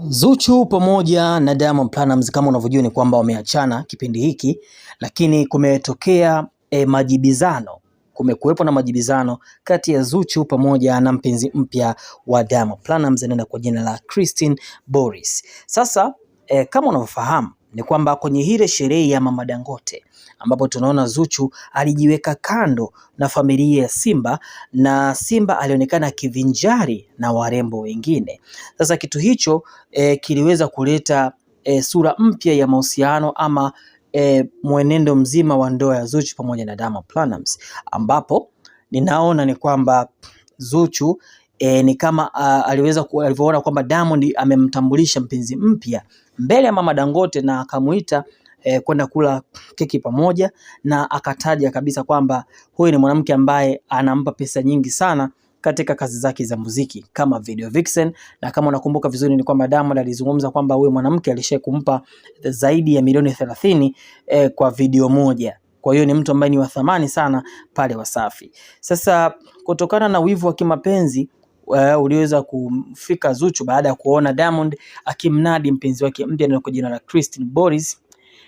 Zuchu pamoja na Diamond Platnumz kama unavyojua ni kwamba wameachana kipindi hiki, lakini kumetokea majibizano. Kumekuwepo na majibizano kati ya Zuchu pamoja na mpenzi mpya wa Diamond Platnumz anaenda kwa jina la Christine Boris. Sasa kama unavyofahamu ni kwamba kwenye ile sherehe ya Mama Dangote ambapo tunaona Zuchu alijiweka kando na familia ya Simba na Simba alionekana akivinjari na warembo wengine. Sasa kitu hicho kiliweza kuleta sura mpya ya mahusiano ama mwenendo mzima wa ndoa ya Zuchu pamoja na Diamond Platnumz, ambapo ninaona ni kwamba Zuchu ni kama alivyoona kwamba Diamond amemtambulisha mpenzi mpya mbele ya Mama Dangote na akamuita kwenda kula keki pamoja, na akataja kabisa kwamba huyu ni mwanamke ambaye anampa pesa nyingi sana katika kazi zake za muziki kama video vixen. Na kama unakumbuka vizuri ni kwamba Diamond alizungumza kwamba huyu mwanamke alishaye kumpa zaidi ya milioni 30 kwa video moja. Kwa hiyo ni mtu ambaye ni wa thamani sana pale Wasafi. Sasa kutokana na wivu wa kimapenzi uliweza kumfika Zuchu baada ya kuona Diamond akimnadi mpenzi wake mpya kwa jina la Christine Boris,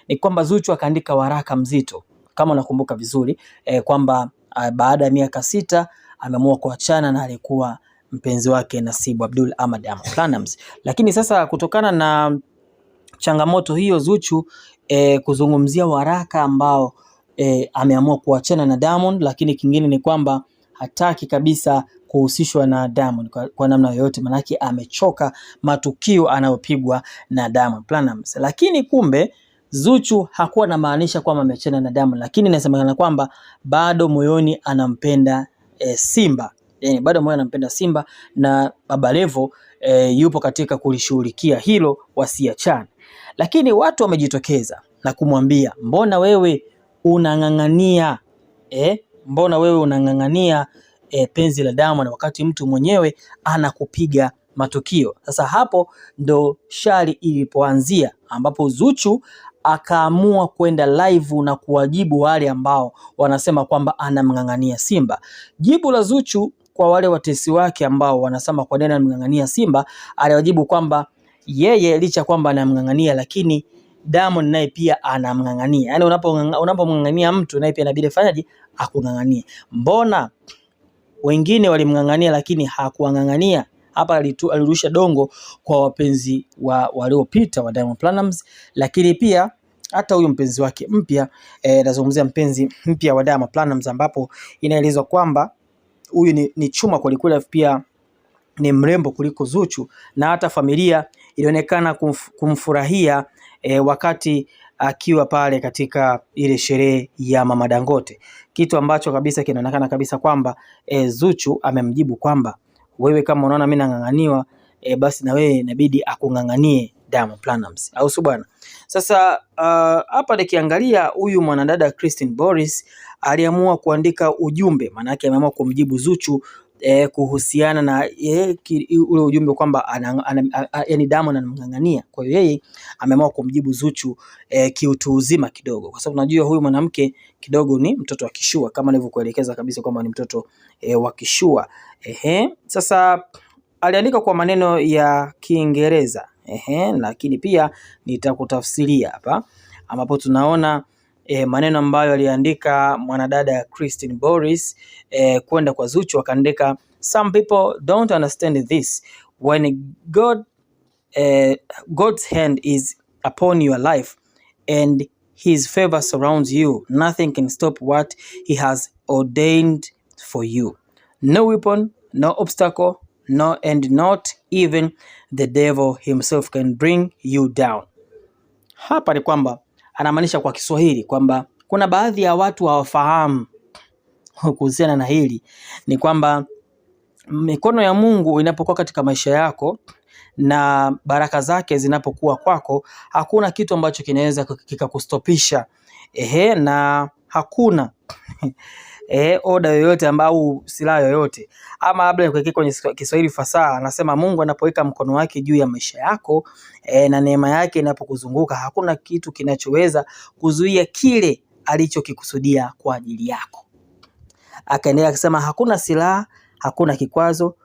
ni kwamba Zuchu akaandika waraka mzito kama unakumbuka vizuri kwamba baada ya miaka 6 ameamua kuachana na alikuwa mpenzi wake Nasibu Abdul ama Diamond Platnumz. Lakini sasa kutokana na changamoto hiyo Zuchu kuzungumzia waraka ambao ameamua kuachana na Diamond, lakini kingine ni kwamba hataki kabisa kuhusishwa na Diamond kwa namna yoyote, manake amechoka matukio anayopigwa na Diamond Platnumz. Lakini kumbe Zuchu hakuwa na maanisha kwamba ameachana na Diamond, lakini inasemekana kwamba bado moyoni anampenda Simba. Yani bado moyoni anampenda Simba na Baba Levo yupo katika kulishughulikia hilo wasiachane. Lakini watu wamejitokeza na kumwambia, mbona wewe unang'ang'ania penzi la Diamond wakati mtu mwenyewe anakupiga matukio. Sasa hapo ndo shari ilipoanzia, ambapo Zuchu akaamua kwenda live na kuwajibu wale ambao wanasema kwamba anamng'ang'ania Simba. Jibu la Zuchu kwa wale watesi wake ambao wanasema kwa nini anamng'ang'ania Simba, aliwajibu kwamba yeye licha kwamba anamng'ang'ania lakini Diamond naye pia anamng'ang'ania. Yaani unapomng'ang'ania mtu naye pia inabidi fanyaje? Akung'ang'anie. Mbona wengine walimng'ang'ania lakini hakuang'ang'ania? Hapa alirusha dongo kwa wapenzi waliopita wa Diamond Platnumz, lakini pia hata huyu mpenzi wake mpya nazungumzia mpenzi mpya wa Diamond Platnumz, ambapo inaelezwa kwamba huyu ni chuma kwelikweli, pia ni mrembo kuliko Zuchu, na hata familia ilionekana kumfurahia wakati akiwa pale katika ile sherehe ya Mama Dangote, kitu ambacho kabisa kinaonekana kabisa kwamba Zuchu amemjibu kwamba wewe kama unaona mimi nang'ang'aniwa basi na wewe inabidi akung'ang'anie Diamond Platnumz, au si bwana? Sasa hapa nikiangalia huyu mwanadada Christine Boris aliamua kuandika ujumbe, maana yake ameamua kumjibu Zuchu kuhusiana na ule ujumbe kwamba yani Diamond anamng'ang'ania. Kwa hiyo yeye ameamua kumjibu Zuchu kiutu uzima kidogo, kwa sababu unajua huyu mwanamke kidogo ni mtoto wa kishua, kama nilivyokuelekeza kabisa kwamba ni mtoto wa kishua. Sasa aliandika kwa maneno ya Kiingereza lakini pia nitakutafsiria hapa, ambapo tunaona maneno ambayo aliandika mwanadada Christine Boris kwenda kwa Zuchu. Akaandika, some people don't understand this, when God's hand is upon your life and his favor surrounds you, nothing can stop what he has ordained for you. No weapon, no obstacle, no, and not even the devil himself can bring you down. Hapa ni kwamba anamaanisha kwa Kiswahili kwamba kuna baadhi ya watu hawafahamu kuhusiana na hili, ni kwamba mikono ya Mungu inapokuwa katika maisha yako na baraka zake zinapokuwa kwako, hakuna kitu ambacho kinaweza kikakustopisha. Na hakuna oda yoyote ambao silaha yoyote, ama labda kuwekea kwenye Kiswahili fasaha, anasema Mungu anapoweka mkono wake juu ya maisha yako na neema yake inapokuzunguka, hakuna kitu kinachoweza kuzuia kile alichokikusudia kwa ajili yako. Akaendelea kusema hakuna silaha, hakuna kikwazo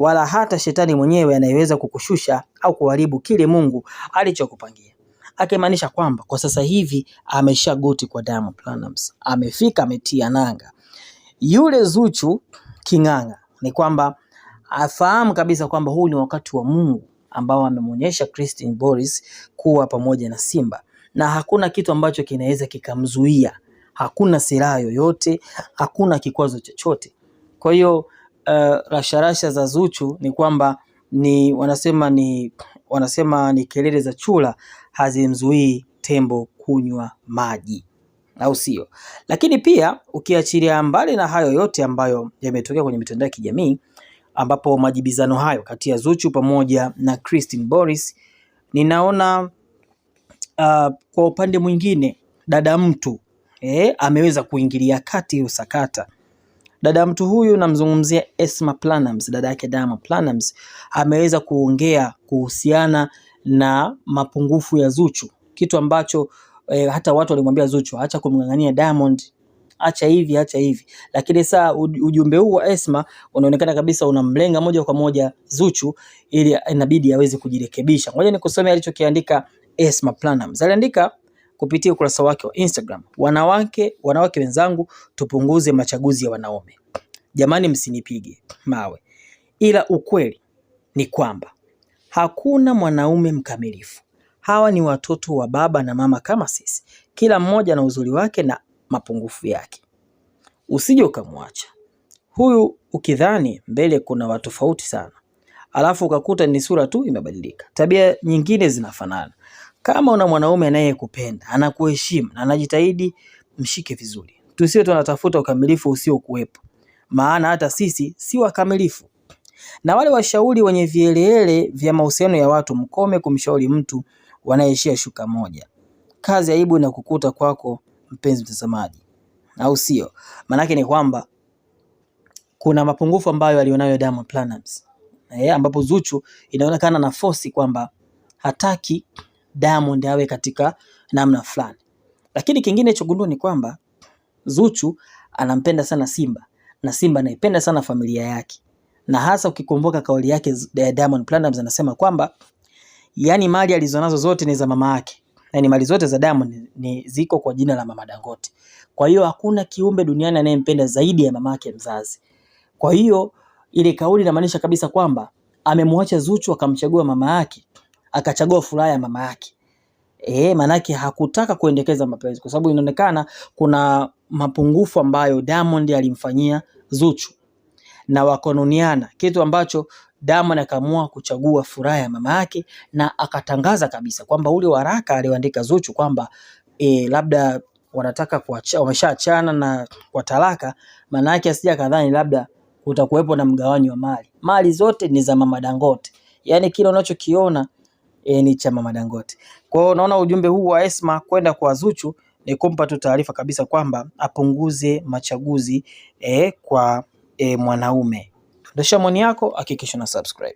wala hata shetani mwenyewe anayeweza kukushusha au kuharibu kile Mungu alichokupangia. Akimaanisha kwamba kwa sasa hivi ameshagoti kwa Diamond Platnumz, amefika, ametia nanga. Yule Zuchu king'ang'a ni kwamba afahamu kabisa kwamba huu ni wakati wa Mungu ambao amemwonyesha Christine Boris kuwa pamoja na Simba, na hakuna kitu ambacho kinaweza kikamzuia, hakuna silaha yoyote, hakuna kikwazo chochote. Kwa hiyo rasharasha za Zuchu ni kwamba wanasema ni kelele za chura hazimzuii tembo kunywa maji, au sio? Lakini pia ukiachilia mbali na hayo yote ambayo yametokea kwenye mitandao ya kijamii, ambapo majibizano hayo kati ya Zuchu pamoja na Christine Boris, ninaona kwa upande mwingine dada mtu ameweza kuingilia kati usakata. Dada mtu huyu namzungumzia Esma Platnumz, dada yake Diamond Platnumz, ameweza kuongea kuhusiana na mapungufu ya Zuchu, kitu ambacho hata watu walimwambia Zuchu acha kumng'ang'ania Diamond, acha hivi. Lakini saa ujumbe huu wa Esma unaonekana kabisa unamlenga moja kwa moja Zuchu, ili inabidi aweze kujirekebisha. Ngoja nikusomea alichokiandika Esma Platnumz. Aliandika kupitia ukurasa wake wa Instagram: wanawake wenzangu, tupunguze machaguzi ya wanaume. Jamani, msinipige mawe, ila ukweli ni kwamba hakuna mwanaume mkamilifu. Hawa ni watoto wa baba na mama kama sisi, kila mmoja na uzuri wake na mapungufu yake. Usije ukamwacha huyu ukidhani mbele kuna watu tofauti sana, alafu ukakuta ni sura tu imebadilika, tabia nyingine zinafanana. Kama una mwanaume anayekupenda, anakuheshimu na anajitahidi, mshike vizuri. Tusiwe tunatafuta ukamilifu usio kuwepo, maana hata sisi si wakamilifu. Na wale washauri wenye vielele vya mahusiano ya watu, mkome kumshauri mtu wanayeishia shuka moja. Kazi aibu na kukuta kwako, mpenzi mtazamaji, au sio? Manake ni kwamba kuna mapungufu ambayo alionayo Diamond Platnumz, ambapo Zuchu inaonekana na force kwamba hataki Diamond awe katika namna fulani. Lakini kingine chogundua ni kwamba Zuchu anampenda sana Simba, na Simba anaipenda sana familia yake. Na hasa ukikumbuka kauli yake Diamond Platnumz anasema kwamba yani mali alizonazo zote ni za mama yake. Yani mali zote za Diamond ni ziko kwa jina la Mama Dangote. Kwa hiyo hakuna kiumbe duniani anayempenda zaidi ya mama yake mzazi. Kwa hiyo ile kauli inamaanisha kabisa kwamba amemwacha Zuchu akamchagua mama yake, akachagua furaha ya mama yake. Manake hakutaka kuendekeza mapenzi, kwa sababu inaonekana kuna mapungufu ambayo Diamond alimfanyia Zuchu na wakononiana, kitu ambacho Diamond akaamua kuchagua furaha ya mama yake, na akatangaza kabisa kwamba ule waraka alioandika Zuchu kwamba labda wanataka kuachana, wameshaachana na kwa talaka, maana yake asija kadhani labda kutakuwepo na mgawanyo wa mali. Mali zote ni za Mama Dangote. Yani kile unachokiona ni cha Mama Dangote. Kwa hiyo unaona ujumbe huu wa Esma kwenda kwa Zuchu ni kumpa tu taarifa kabisa kwamba apunguze machaguzi kwa mwanaume. Ndio maoni yako, hakikisha na subscribe.